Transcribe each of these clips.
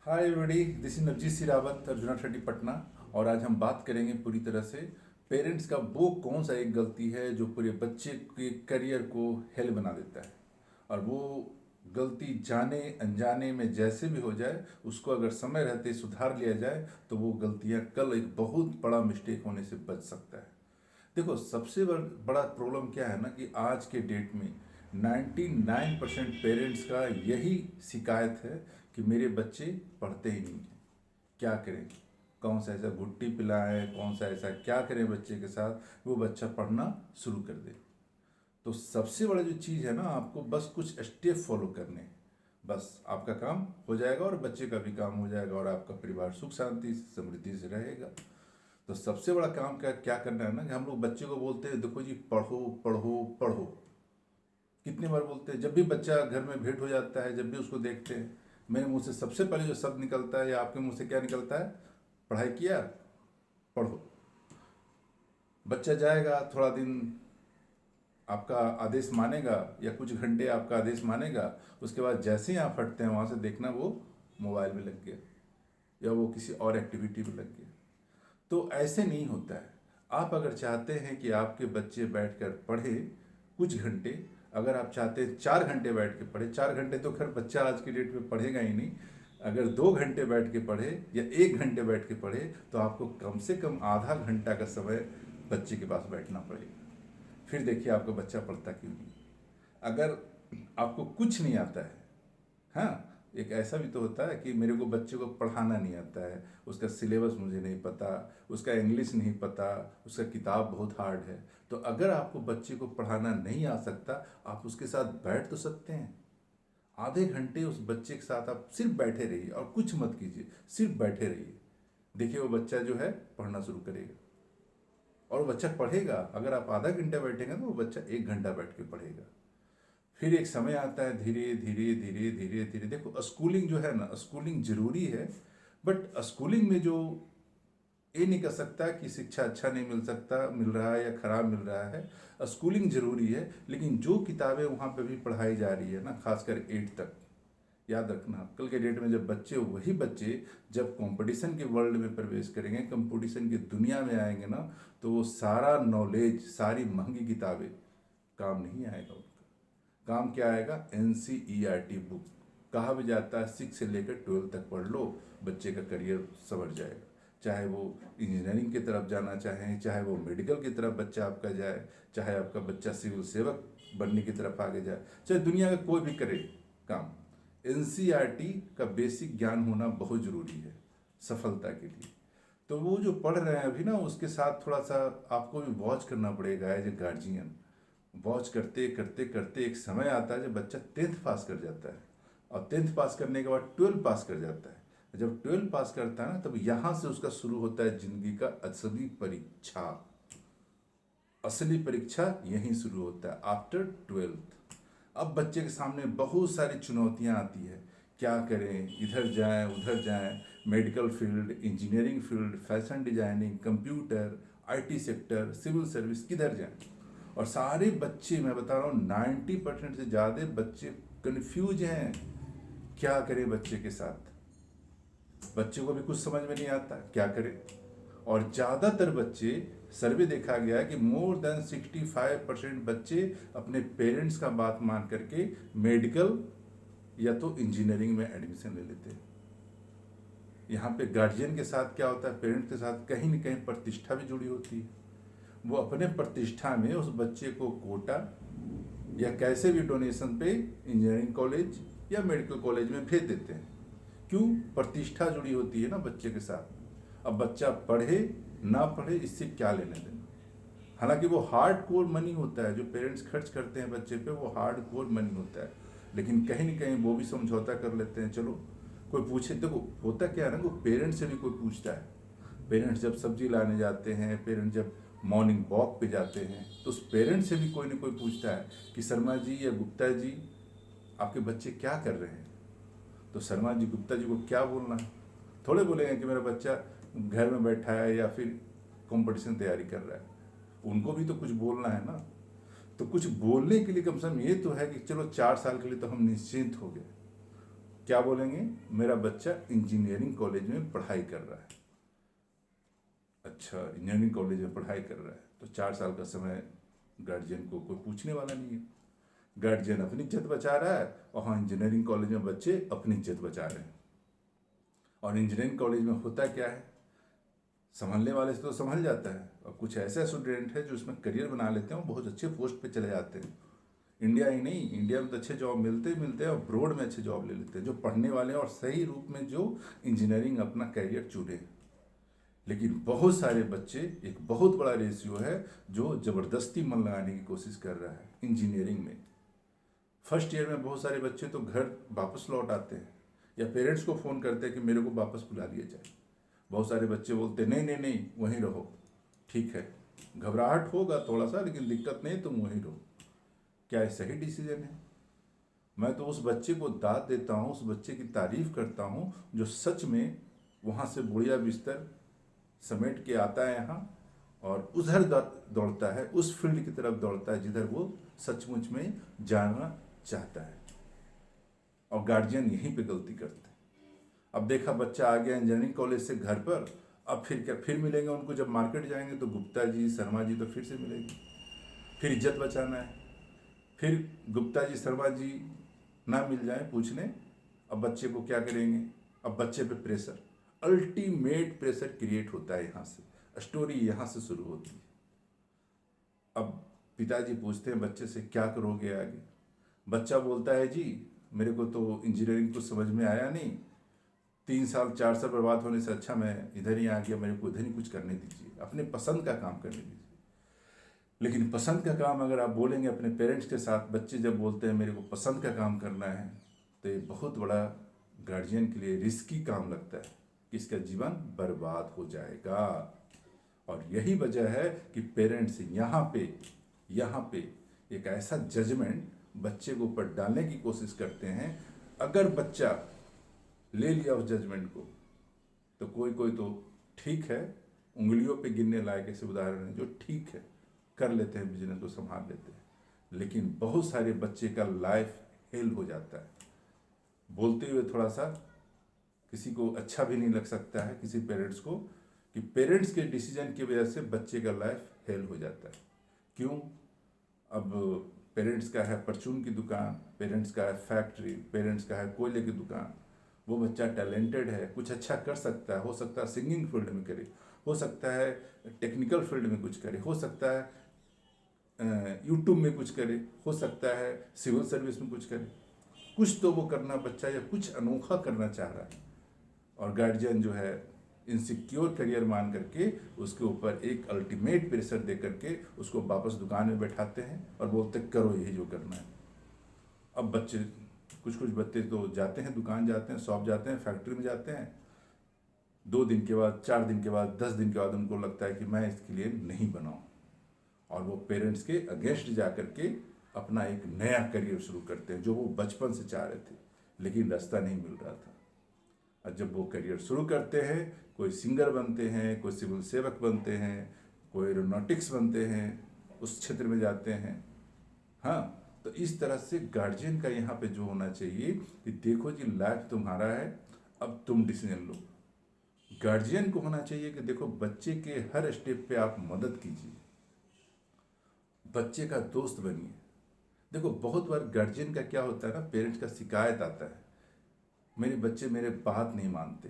Hi everybody, this is Navjeet Singh Rawat, arjuna Shetty Patna. और आज हम बात करेंगे पूरी तरह से पेरेंट्स का वो कौन सा एक गलती है जो पूरे बच्चे के करियर को हेल बना देता है। और वो गलती जाने अनजाने में जैसे भी हो जाए, उसको अगर समय रहते सुधार लिया जाए तो वो गलतियां कल एक बहुत बड़ा मिस्टेक होने से बच सकता है। देखो, सबसे बड़ा प्रॉब्लम क्या है ना कि आज के डेट में 99% पेरेंट्स का यही शिकायत है कि मेरे बच्चे पढ़ते ही नहीं हैं। क्या करें? कौन सा ऐसा घुट्टी पिलाएं, कौन सा ऐसा क्या करें बच्चे के साथ वो बच्चा पढ़ना शुरू कर दे। तो सबसे बड़ा जो चीज़ है ना, आपको बस कुछ स्टेप फॉलो करने हैं। बस आपका काम हो जाएगा और बच्चे का भी काम हो जाएगा और आपका परिवार सुख शांति समृद्धि से रहेगा। तो सबसे बड़ा काम क्या क्या करना है ना कि हम लोग बच्चे को बोलते हैं, देखो जी, पढ़ो पढ़ो पढ़ो। कितनी बार बोलते हैं? जब भी बच्चा घर में भेंट हो जाता है, जब भी उसको देखते हैं, मेरे मुंह से सबसे पहले जो शब्द निकलता है या आपके मुंह से क्या निकलता है? पढ़ाई किया? पढ़ो। बच्चा जाएगा, थोड़ा दिन आपका आदेश मानेगा या कुछ घंटे आपका आदेश मानेगा, उसके बाद जैसे ही आप हटते हैं वहाँ से देखना वो मोबाइल में लग गया या वो किसी और एक्टिविटी में लग गया। तो ऐसे नहीं होता है। आप अगर चाहते हैं कि आपके बच्चे बैठकर पढ़े कुछ घंटे, अगर आप चाहते हैं 4 घंटे बैठ के पढ़े, 4 घंटे तो खैर बच्चा आज की डेट में पढ़ेगा ही नहीं। अगर 2 घंटे बैठ के पढ़े या 1 घंटे बैठ के पढ़े तो आपको कम से कम आधा घंटा का समय बच्चे के पास बैठना पड़ेगा। फिर देखिए आपका बच्चा पढ़ता क्यों नहीं। अगर आपको कुछ नहीं आता है, हाँ, एक ऐसा भी तो होता है कि मेरे को बच्चे को पढ़ाना नहीं आता है, उसका सिलेबस मुझे नहीं पता, उसका इंग्लिश नहीं पता, उसका किताब बहुत हार्ड है। तो अगर आपको बच्चे को पढ़ाना नहीं आ सकता, आप उसके साथ बैठ तो सकते हैं। आधे घंटे उस बच्चे के साथ आप सिर्फ बैठे रहिए और कुछ मत कीजिए, सिर्फ बैठे रहिए। देखिए वो बच्चा जो है पढ़ना शुरू करेगा और वो बच्चा पढ़ेगा। अगर आप आधा घंटा बैठेंगे तो वो बच्चा 1 घंटा बैठ के पढ़ेगा। फिर एक समय आता है, धीरे धीरे धीरे धीरे धीरे, देखो स्कूलिंग जो है ना, स्कूलिंग जरूरी है। बट स्कूलिंग में जो ये नहीं कर सकता कि शिक्षा अच्छा नहीं मिल सकता, मिल रहा है या खराब मिल रहा है। स्कूलिंग जरूरी है, लेकिन जो किताबें वहाँ पे भी पढ़ाई जा रही है ना, खासकर 8 तक, याद रखना कल के डेट में जब बच्चे, वही बच्चे जब कंपटीशन के वर्ल्ड में प्रवेश करेंगे, कंपटीशन की दुनिया में आएंगे ना, तो वो सारा नॉलेज, सारी महंगी किताबें काम नहीं आएगा उनका। काम क्या आएगा? NCERT book. कहा भी जाता है 6 से लेकर 12 तक पढ़ लो, बच्चे का करियर संवर जाएगा। चाहे वो इंजीनियरिंग की तरफ जाना चाहें, चाहे वो मेडिकल की तरफ बच्चा आपका जाए, चाहे आपका बच्चा सिविल सेवक बनने की तरफ आगे जाए, चाहे दुनिया का कोई भी करे काम, NCERT का बेसिक ज्ञान होना बहुत ज़रूरी है सफलता के लिए। तो वो जो पढ़ रहे हैं अभी ना, उसके साथ थोड़ा सा आपको भी वॉच करना पड़ेगा एज ए गार्जियन। वॉच करते करते करते एक समय आता है जब बच्चा 10th पास कर जाता है, और 10th पास करने के बाद 12 पास कर जाता है। जब 12 पास करता है ना, तब यहाँ से उसका शुरू होता है जिंदगी का असली परीक्षा। असली परीक्षा यहीं शुरू होता है आफ्टर 12th। अब बच्चे के सामने बहुत सारी चुनौतियाँ आती है। क्या करें? इधर जाएं उधर जाएं, medical field, engineering field, fashion designing, computer, IT sector, civil service, किधर जाएं? और सारे बच्चे, मैं बता रहा हूँ 90% से ज़्यादा बच्चे कंफ्यूज हैं। क्या करें बच्चे के साथ? बच्चे को भी कुछ समझ में नहीं आता, क्या करें? और ज़्यादातर बच्चे, सर्वे देखा गया है कि मोर देन 65% बच्चे अपने पेरेंट्स का बात मान करके मेडिकल या तो इंजीनियरिंग में एडमिशन ले लेते हैं। यहाँ पे गार्जियन के साथ क्या होता है, पेरेंट्स के साथ कहीं ना कहीं प्रतिष्ठा भी जुड़ी होती है। वो अपने प्रतिष्ठा में उस बच्चे को कोटा या कैसे भी डोनेशन पे इंजीनियरिंग कॉलेज या मेडिकल कॉलेज में भेज देते हैं। क्यों? प्रतिष्ठा जुड़ी होती है ना बच्चे के साथ। अब बच्चा पढ़े ना पढ़े, इससे क्या लेने देना। हालांकि वो हार्ड कोर मनी होता है, जो पेरेंट्स खर्च करते हैं बच्चे पे, वो हार्ड कोर मनी होता है। लेकिन कहीं ना कहीं वो भी समझौता कर लेते हैं। चलो कोई पूछे, देखो होता क्या है ना, वो पेरेंट्स से भी कोई पूछता है। पेरेंट्स जब सब्जी लाने जाते हैं, पेरेंट्स जब मॉर्निंग वॉक पे जाते हैं, तो उस पेरेंट्स से भी कोई ना कोई पूछता है कि शर्मा जी या गुप्ता जी, आपके बच्चे क्या कर रहे हैं। तो शर्मा जी गुप्ता जी को क्या बोलना है? थोड़े बोलेंगे कि मेरा बच्चा घर में बैठा है या फिर कंपटीशन तैयारी कर रहा है। उनको भी तो कुछ बोलना है ना। तो कुछ बोलने के लिए कम से कम ये तो है कि चलो 4 साल के लिए तो हम निश्चिंत हो गए। क्या बोलेंगे, मेरा बच्चा इंजीनियरिंग कॉलेज में पढ़ाई कर रहा है। अच्छा, इंजीनियरिंग कॉलेज में पढ़ाई कर रहा है तो 4 साल का समय गार्जियन को कोई पूछने वाला नहीं है। गार्जियन अपनी इज्जत बचा रहा है और हाँ, इंजीनियरिंग कॉलेज में बच्चे अपनी इज्जत बचा रहे हैं। और इंजीनियरिंग कॉलेज में होता क्या है, संभलने वाले से तो संभल जाता है, और कुछ ऐसे स्टूडेंट है जो उसमें करियर बना लेते हैं और बहुत अच्छे पोस्ट पे चले जाते हैं। इंडिया ही नहीं, इंडिया में तो अच्छे जॉब मिलते ही मिलते हैं और ब्रॉड में अच्छे जॉब ले लेते हैं जो पढ़ने वाले हैं और सही रूप में जो इंजीनियरिंग अपना करियर चुने। लेकिन बहुत सारे बच्चे, एक बहुत बड़ा रेशियो है जो ज़बरदस्ती मन लगाने की कोशिश कर रहा है इंजीनियरिंग में। फर्स्ट ईयर में बहुत सारे बच्चे तो घर वापस लौट आते हैं या पेरेंट्स को फ़ोन करते हैं कि मेरे को वापस बुला लिया जाए। बहुत सारे बच्चे बोलते नहीं नहीं नहीं, वहीं रहो, ठीक है, घबराहट होगा थोड़ा सा लेकिन दिक्कत नहीं, तुम वहीं रहो। क्या ये सही डिसीजन है? मैं तो उस बच्चे को दाद देता हूँ, उस बच्चे की तारीफ करता हूँ जो सच में वहाँ से बुढ़िया बिस्तर समेट के आता है यहाँ और उधर दौड़ता है, उस फील्ड की तरफ दौड़ता है जिधर वो सचमुच में जाना चाहता है। और गार्जियन यहीं पे गलती करते हैं। अब देखा बच्चा आ गया इंजीनियरिंग कॉलेज से घर पर, अब फिर क्या, फिर मिलेंगे उनको जब मार्केट जाएंगे तो गुप्ता जी शर्मा जी तो फिर से मिलेंगे, फिर इज्जत बचाना है। फिर गुप्ता जी शर्मा जी ना मिल जाए पूछने, अब बच्चे को क्या करेंगे? अब बच्चे पे प्रेशर, अल्टीमेट प्रेशर क्रिएट होता है। यहाँ से स्टोरी यहाँ से शुरू होती है। अब पिताजी पूछते हैं बच्चे से क्या करोगे आगे? बच्चा बोलता है जी मेरे को तो इंजीनियरिंग कुछ समझ में आया नहीं, 3 साल 4 साल बर्बाद होने से अच्छा मैं इधर ही आ गया, मेरे को इधर ही कुछ करने दीजिए, अपने पसंद का काम करने दीजिए। लेकिन पसंद का काम अगर आप बोलेंगे अपने पेरेंट्स के साथ, बच्चे जब बोलते हैं मेरे को पसंद का काम करना है, तो ये बहुत बड़ा गार्जियन के लिए रिस्की काम लगता है कि इसका जीवन बर्बाद हो जाएगा। और यही वजह है कि पेरेंट्स यहाँ पे एक ऐसा जजमेंट बच्चे के ऊपर डालने की कोशिश करते हैं। अगर बच्चा ले लिया उस जजमेंट को तो कोई कोई तो ठीक है, उंगलियों पे गिनने लायक ऐसे उदाहरण है जो ठीक है, कर लेते हैं, बिजनेस को संभाल लेते हैं। लेकिन बहुत सारे बच्चे का लाइफ फेल हो जाता है। बोलते हुए थोड़ा सा किसी को अच्छा भी नहीं लग सकता है, किसी पेरेंट्स को, कि पेरेंट्स के डिसीजन की वजह से बच्चे का लाइफ फेल हो जाता है। क्यों? अब पेरेंट्स का है परचून की दुकान, पेरेंट्स का है फैक्ट्री, पेरेंट्स का है कोयले की दुकान। वो बच्चा टैलेंटेड है, कुछ अच्छा कर सकता है, हो सकता है सिंगिंग फील्ड में करे, हो सकता है टेक्निकल फील्ड में कुछ करे, हो सकता है यूट्यूब में कुछ करे, हो सकता है सिविल सर्विस में कुछ करे। कुछ तो वो करना बच्चा या कुछ अनोखा करना चाह रहा है, और गार्जियन जो है इनसिक्योर करियर मान करके उसके ऊपर एक अल्टीमेट प्रेशर दे करके उसको वापस दुकान में बैठाते हैं और बोलते करो यही जो करना है। अब बच्चे, कुछ कुछ बच्चे तो जाते हैं, दुकान जाते हैं, शॉप जाते हैं, फैक्ट्री में जाते हैं, 2 दिन के बाद, 4 दिन के बाद, 10 दिन के बाद उनको लगता है कि मैं इसके लिए नहीं बनाऊँ, और वो पेरेंट्स के अगेंस्ट जा करके अपना एक नया करियर शुरू करते हैं जो वो बचपन से चाह रहे थे लेकिन रास्ता नहीं मिल रहा था। और जब वो करियर शुरू करते हैं, कोई सिंगर बनते हैं, कोई सिविल सेवक बनते हैं, कोई एरोनॉटिक्स बनते हैं, उस क्षेत्र में जाते हैं। हाँ, तो इस तरह से गार्जियन का यहाँ पे जो होना चाहिए कि देखो जी लाइफ तुम्हारा है, अब तुम डिसीजन लो। गार्जियन को होना चाहिए कि देखो बच्चे के हर स्टेप पे आप मदद कीजिए, बच्चे का दोस्त बनिए। देखो बहुत बार गार्जियन का क्या होता है ना, पेरेंट्स का शिकायत आता है मेरे बच्चे मेरे बात नहीं मानते।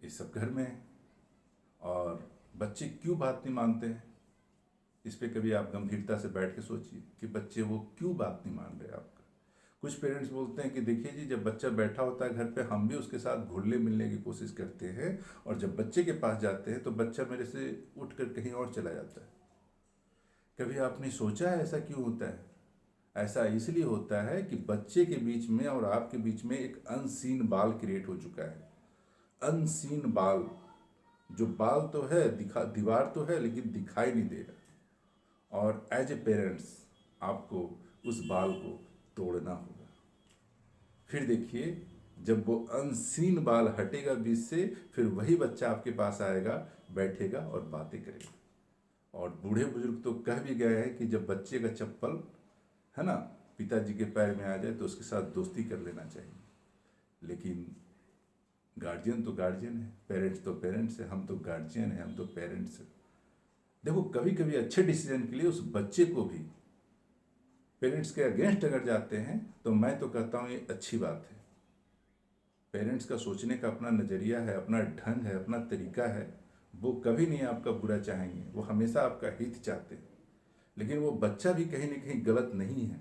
ये सब घर में है, और बच्चे क्यों बात नहीं मानते हैं, इस पे कभी आप गंभीरता से बैठ के सोचिए कि बच्चे वो क्यों बात नहीं मान रहे आपका। कुछ पेरेंट्स बोलते हैं कि देखिए जी जब बच्चा बैठा होता है घर पे, हम भी उसके साथ घुलने मिलने की कोशिश करते हैं, और जब बच्चे के पास जाते हैं तो बच्चा मेरे से उठ कर कहीं और चला जाता है। कभी आपने सोचा है ऐसा क्यों होता है? ऐसा इसलिए होता है कि बच्चे के बीच में और आपके बीच में एक अनसीन बाल क्रिएट हो चुका है। अनसीन बाल, जो बाल तो है, दिखा दीवार तो है लेकिन दिखाई नहीं दे रहा, और एज ए पेरेंट्स आपको उस बाल को तोड़ना होगा। फिर देखिए जब वो अनसीन बाल हटेगा बीच से, फिर वही बच्चा आपके पास आएगा, बैठेगा और बातें करेगा। और बूढ़े बुजुर्ग तो कह भी गए हैं कि जब बच्चे का चप्पल है ना पिताजी के पैर में आ जाए तो उसके साथ दोस्ती कर लेना चाहिए। लेकिन गार्जियन तो गार्जियन है, पेरेंट्स तो पेरेंट्स है, हम तो गार्जियन है, हम तो पेरेंट्स है। देखो कभी कभी अच्छे डिसीजन के लिए उस बच्चे को भी पेरेंट्स के अगेंस्ट अगर जाते हैं तो मैं तो कहता हूँ ये अच्छी बात है। पेरेंट्स का सोचने का अपना नज़रिया है, अपना ढंग है, अपना तरीका है। वो कभी नहीं आपका बुरा चाहेंगे, वो हमेशा आपका हित चाहते हैं। लेकिन वो बच्चा भी कहीं ना कहीं गलत नहीं है।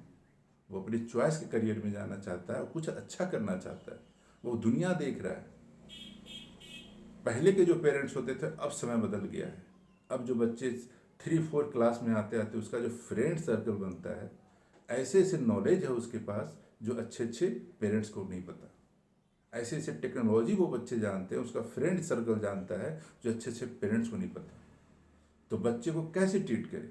वो अपनी चॉइस के करियर में जाना चाहता है, कुछ अच्छा करना चाहता है, वो दुनिया देख रहा है। पहले के जो पेरेंट्स होते थे, अब समय बदल गया है। अब जो बच्चे 3-4 क्लास में आते आते उसका जो फ्रेंड सर्कल बनता है, ऐसे ऐसे नॉलेज है उसके पास जो अच्छे अच्छे पेरेंट्स को नहीं पता। ऐसे ऐसे टेक्नोलॉजी वो बच्चे जानते हैं, उसका फ्रेंड सर्कल जानता है जो अच्छे अच्छे पेरेंट्स को नहीं पता। तो बच्चे को कैसे ट्रीट करें?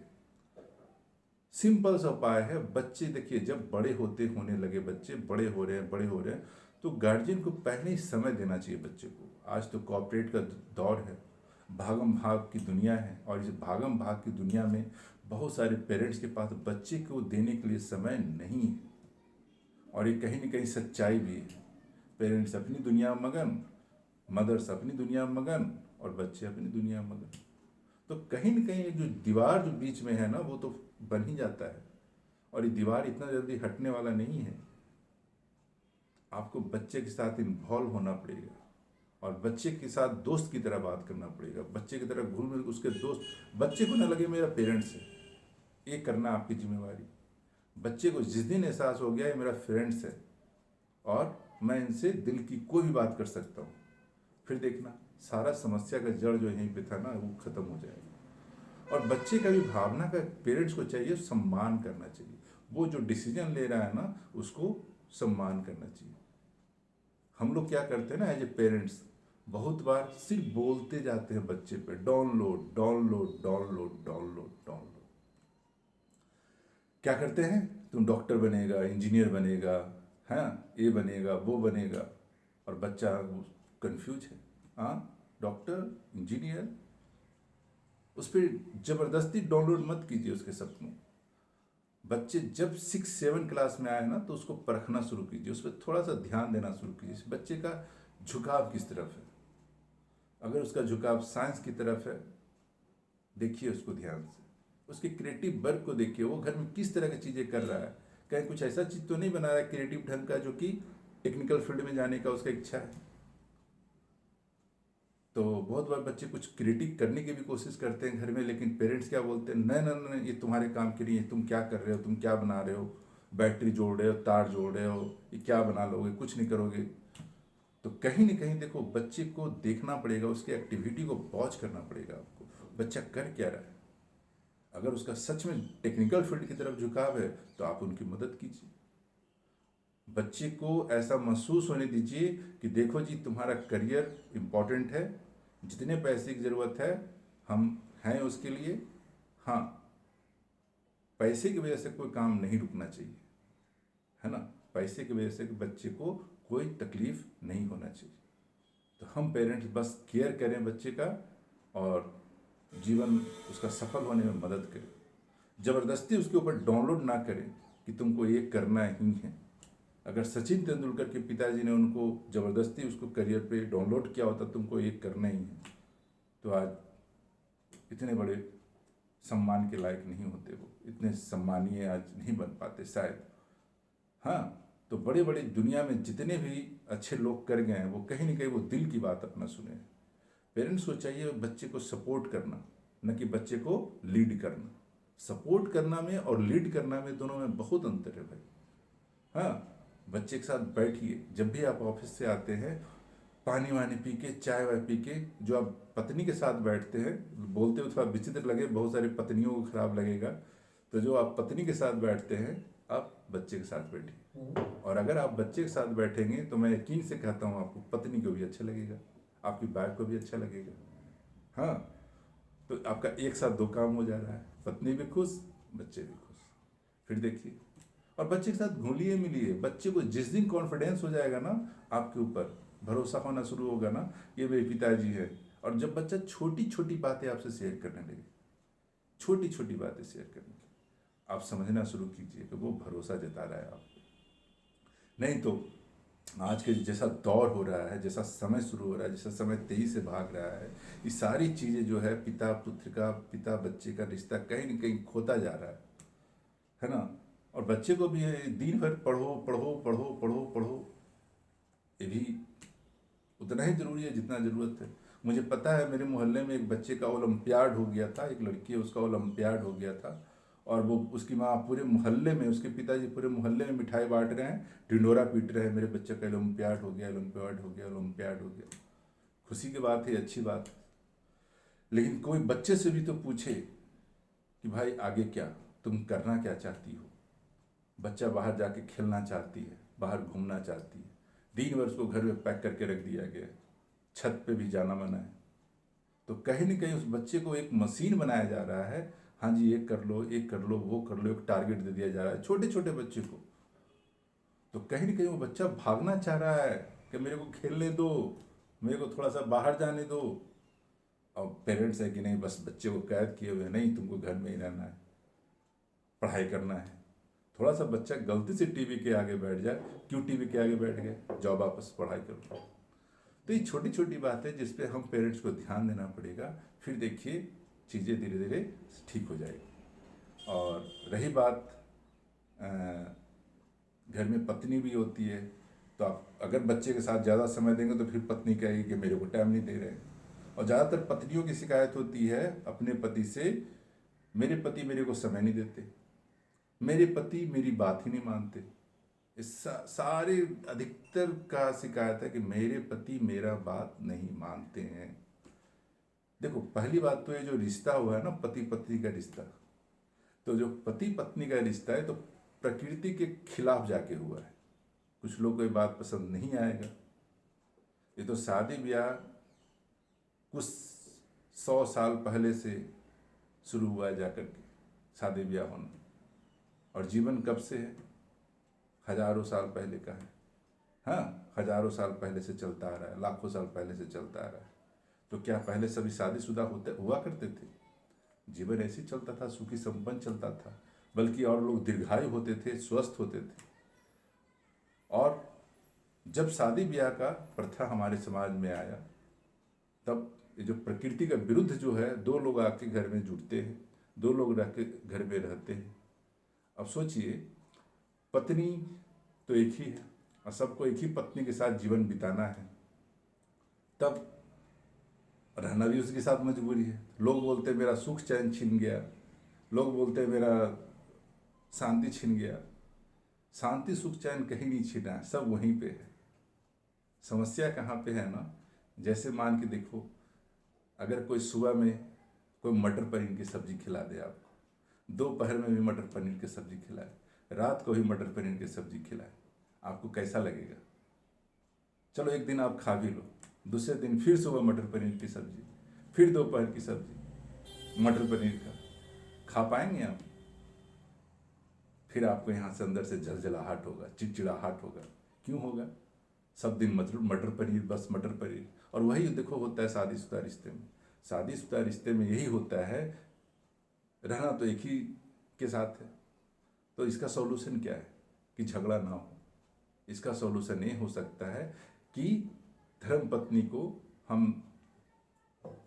सिंपल सा उपाय है। बच्चे देखिए जब बड़े होने लगे, बच्चे बड़े हो रहे हैं, बड़े हो रहे हैं, तो गार्जियन को पहले ही समय देना चाहिए बच्चे को। आज तो कॉर्पोरेट का दौर है, भागम भाग की दुनिया है, और इस भागम भाग की दुनिया में बहुत सारे पेरेंट्स के पास बच्चे को देने के लिए समय नहीं है। और ये कहीं ना कहीं सच्चाई भी है। पेरेंट्स अपनी दुनिया में मगन, मदर्स अपनी दुनिया में मगन, और बच्चे अपनी दुनिया में मगन। तो कहीं न कहीं जो दीवार जो बीच में है ना, वो तो बन ही जाता है। और ये दीवार इतना जल्दी हटने वाला नहीं है। आपको बच्चे के साथ इन्वॉल्व होना पड़ेगा, और बच्चे के साथ दोस्त की तरह बात करना पड़ेगा। बच्चे की तरह घुल मिल उसके दोस्त, बच्चे को ना लगे मेरा पेरेंट्स है, ये करना आपकी जिम्मेवारी। बच्चे को जिस दिन एहसास हो गया ये मेरा फ्रेंड्स है और मैं इनसे दिल की कोई भी बात कर सकता हूँ, फिर देखना सारा समस्या का जड़ जो यहीं पे था ना, वो खत्म हो जाएगा। और बच्चे का भी भावना का पेरेंट्स को चाहिए सम्मान करना चाहिए। वो जो डिसीजन ले रहा है ना, उसको सम्मान करना चाहिए। हम लोग क्या करते हैं ना, एज ए पेरेंट्स बहुत बार सिर्फ बोलते जाते हैं बच्चे पे, download download download download download. क्या करते हैं, तुम डॉक्टर बनेगा, इंजीनियर बनेगा, हाँ ये बनेगा वो बनेगा, और बच्चा कंफ्यूज है। हाँ, डॉक्टर इंजीनियर, उस पर जबरदस्ती डाउनलोड मत कीजिए उसके सपनों। बच्चे जब 6-7 क्लास में आए ना, तो उसको परखना शुरू कीजिए, उस पर थोड़ा सा ध्यान देना शुरू कीजिए, इस बच्चे का झुकाव किस तरफ है। अगर उसका झुकाव साइंस की तरफ है, देखिए उसको ध्यान से, उसके क्रिएटिव वर्क को देखिए, वो घर में किस तरह की चीज़ें कर रहा है। कहीं कुछ ऐसा चीज़ तो नहीं बना रहा है क्रिएटिव ढंग का, जो कि टेक्निकल फील्ड में जाने का उसका इच्छा है। तो बहुत बार बच्चे कुछ क्रिएटिव करने की भी कोशिश करते हैं घर में, लेकिन पेरेंट्स क्या बोलते हैं, नहीं नहीं नहीं, ये तुम्हारे काम के लिए, तुम क्या कर रहे हो, तुम क्या बना रहे हो, बैटरी जोड़ रहे हो, तार जोड़ रहे हो, ये क्या बना लोगे, कुछ नहीं करोगे। तो कहीं ना कहीं देखो, बच्चे को देखना पड़ेगा, उसकी एक्टिविटी को वॉच करना पड़ेगा आपको, बच्चा कर क्या रहा है। अगर उसका सच में टेक्निकल फील्ड की तरफ झुकाव है, तो आप उनकी मदद कीजिए। बच्चे को ऐसा महसूस होने दीजिए कि देखो जी, तुम्हारा करियर इम्पोर्टेंट है, जितने पैसे की ज़रूरत है हम हैं उसके लिए। हाँ, पैसे की वजह से कोई काम नहीं रुकना चाहिए, है ना। पैसे की वजह से बच्चे को कोई तकलीफ नहीं होना चाहिए। तो हम पेरेंट्स बस केयर करें बच्चे का, और जीवन उसका सफल होने में मदद करें। ज़बरदस्ती उसके ऊपर डाउनलोड ना करें कि तुमको ये करना ही है। अगर सचिन तेंदुलकर के पिताजी ने उनको ज़बरदस्ती उसको करियर पे डाउनलोड किया होता, तुमको ये करना ही है, तो आज इतने बड़े सम्मान के लायक नहीं होते, वो इतने सम्मानीय आज नहीं बन पाते शायद। हाँ, तो बड़े बड़े दुनिया में जितने भी अच्छे लोग कर गए हैं, वो कहीं ना कहीं वो दिल की बात अपना सुने। पेरेंट्स को चाहिए बच्चे को सपोर्ट करना, न कि बच्चे को लीड करना। सपोर्ट करना में और लीड करना में, दोनों में बहुत अंतर है भाई। हाँ, बच्चे के साथ बैठिए, जब भी आप ऑफिस से आते हैं, पानी वानी पी के, चाय वाय पी के, जो आप पत्नी के साथ बैठते हैं, बोलते हुए थोड़ा विचित्र लगे, बहुत सारी पत्नियों को खराब लगेगा, तो जो आप पत्नी के साथ बैठते हैं, आप बच्चे के साथ बैठिए। और अगर आप बच्चे के साथ बैठेंगे, तो मैं यकीन से कहता हूँ आपको पत्नी को भी अच्छा लगेगा, आपकी वाइफ को भी अच्छा लगेगा। हाँ, तो आपका एक साथ दो काम हो जा रहा है, पत्नी भी खुश, बच्चे भी खुश। फिर देखिए, और बच्चे के साथ घुलिए मिलिए। बच्चे को जिस दिन कॉन्फिडेंस हो जाएगा ना, आपके ऊपर भरोसा होना शुरू होगा ना, ये मेरे पिताजी है, और जब बच्चा छोटी छोटी बातें आपसे शेयर करने लगे, छोटी छोटी बातें शेयर करने लगे, आप समझना शुरू कीजिए कि वो भरोसा जता रहा है आपको। नहीं तो आज के जैसा दौर हो रहा है, जैसा समय शुरू हो रहा है, जैसा समय तेजी से भाग रहा है, ये सारी चीज़ें जो है, पिता पुत्र का, पिता बच्चे का रिश्ता कहीं ना कहीं खोता जा रहा है ना। और बच्चे को भी ये दिन भर पढ़ो पढ़ो पढ़ो पढ़ो पढ़ो, ये भी उतना ही ज़रूरी है जितना ज़रूरत है। मुझे पता है मेरे मोहल्ले में एक बच्चे का ओलंपियाड हो गया था, एक लड़की है उसका ओलंपियाड हो गया था, और वो उसकी माँ पूरे मोहल्ले में, उसके पिताजी पूरे मोहल्ले में मिठाई बांट रहे हैं, ढिंडोरा पीट रहे हैं, मेरे बच्चे का ओलंपियाड हो गया, ओलंपियाड हो गया, ओलंपियाड हो गया। खुशी की बात है, अच्छी बात है। लेकिन कोई बच्चे से भी तो पूछे कि भाई आगे क्या, तुम करना क्या चाहती हो। बच्चा बाहर जाके खेलना चाहती है, बाहर घूमना चाहती है, दिन भर उसको घर में पैक करके रख दिया गया है, छत पे भी जाना मना है। तो कहीं ना कहीं उस बच्चे को एक मशीन बनाया जा रहा है। हाँ जी, ये कर लो, ये कर लो, वो कर लो, एक टारगेट दे दिया जा रहा है छोटे छोटे बच्चे को। तो कहीं ना कहीं वो बच्चा भागना चाह रहा है कि मेरे को खेलने दो, मेरे को थोड़ा सा बाहर जाने दो। और पेरेंट्स है कि नहीं, बस बच्चे को कैद किए हुए, नहीं तुमको घर में ही रहना है, पढ़ाई करना है। थोड़ा सा बच्चा गलती से टीवी के आगे बैठ जाए, क्यों टीवी के आगे बैठ गए, जाओ वापस पढ़ाई करो। तो ये छोटी छोटी बात है जिस पे हम पेरेंट्स को ध्यान देना पड़ेगा, फिर देखिए चीज़ें धीरे धीरे ठीक हो जाएगी। और रही बात घर में पत्नी भी होती है, तो आप अगर बच्चे के साथ ज़्यादा समय देंगे तो फिर पत्नी कहेगी कि मेरे को टाइम नहीं दे रहे। और ज़्यादातर पत्नियों की शिकायत होती है अपने पति से, मेरे पति मेरे को समय नहीं देते, मेरे पति मेरी बात ही नहीं मानते। इस सारे अधिकतर का शिकायत है कि मेरे पति मेरा बात नहीं मानते हैं। देखो, पहली बात तो ये जो रिश्ता हुआ है ना, पति पत्नी का रिश्ता, तो जो पति पत्नी का रिश्ता है तो प्रकृति के खिलाफ जाके हुआ है। कुछ लोग को ये बात पसंद नहीं आएगा। ये तो शादी ब्याह कुछ 100 साल पहले से शुरू हुआ है जाकर के शादी ब्याह होना, और जीवन कब से है, हजारों साल पहले का है। हाँ, हजारों साल पहले से चलता आ रहा है, लाखों साल पहले से चलता आ रहा है। तो क्या पहले सभी शादीशुदा होते हुआ करते थे? जीवन ऐसे ही चलता था, सुखी संपन्न चलता था, बल्कि और लोग दीर्घायु होते थे, स्वस्थ होते थे। और जब शादी ब्याह का प्रथा हमारे समाज में आया, तब ये जो प्रकृति का विरुद्ध जो है, दो लोग आके घर में जुड़ते हैं, दो लोग रह के घर में रहते हैं। अब सोचिए, पत्नी तो एक ही है और सबको एक ही पत्नी के साथ जीवन बिताना है, तब रहना भी उसके साथ मजबूरी है। लोग बोलते हैं मेरा सुख चैन छीन गया, लोग बोलते हैं मेरा शांति छीन गया। शांति सुख चैन कहीं नहीं छीना है, सब वहीं पे है। समस्या कहाँ पे है ना, जैसे मान के देखो, अगर कोई सुबह में कोई मटर पनीर की सब्जी खिला दे आपको, दोपहर में भी मटर पनीर की सब्जी खिलाए, रात को भी मटर पनीर की सब्जी खिलाए, आपको कैसा लगेगा? चलो एक दिन आप खा भी लो, दूसरे दिन फिर सुबह मटर पनीर की सब्जी, फिर दोपहर की सब्जी मटर पनीर का, खा पाएंगे आप? फिर आपको यहाँ से अंदर से झलझलाहट होगा, चिड़चिड़ाहट होगा। क्यों होगा? सब दिन मटर पनीर, बस मटर पनीर। और वही देखो होता है शादीशुदा रिश्ते में। शादीशुदा रिश्ते में यही होता है, रहना तो एक ही के साथ है। तो इसका सॉल्यूशन क्या है कि झगड़ा ना हो? इसका सॉल्यूशन ये हो सकता है कि धर्म पत्नी को हम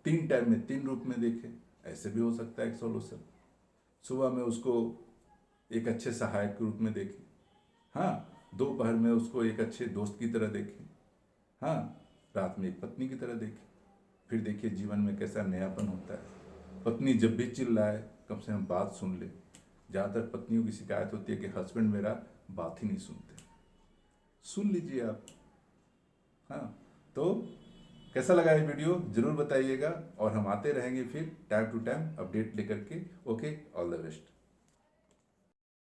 3 टाइम में 3 रूप में देखें। ऐसे भी हो सकता है एक सॉल्यूशन। सुबह में उसको एक अच्छे सहायक के रूप में देखें, हाँ, दोपहर में उसको एक अच्छे दोस्त की तरह देखें, हाँ, रात में एक पत्नी की तरह देखें। फिर देखिए जीवन में कैसा नयापन होता है। पत्नी जब भी चिल्लाए, कम से कम बात सुन ले। ज़्यादातर पत्नियों की शिकायत होती है कि हस्बैंड मेरा बात ही नहीं सुनते। सुन लीजिए आप। हाँ, तो कैसा लगा ये वीडियो ज़रूर बताइएगा, और हम आते रहेंगे फिर टाइम टू टाइम अपडेट लेकर के। Okay, all the best.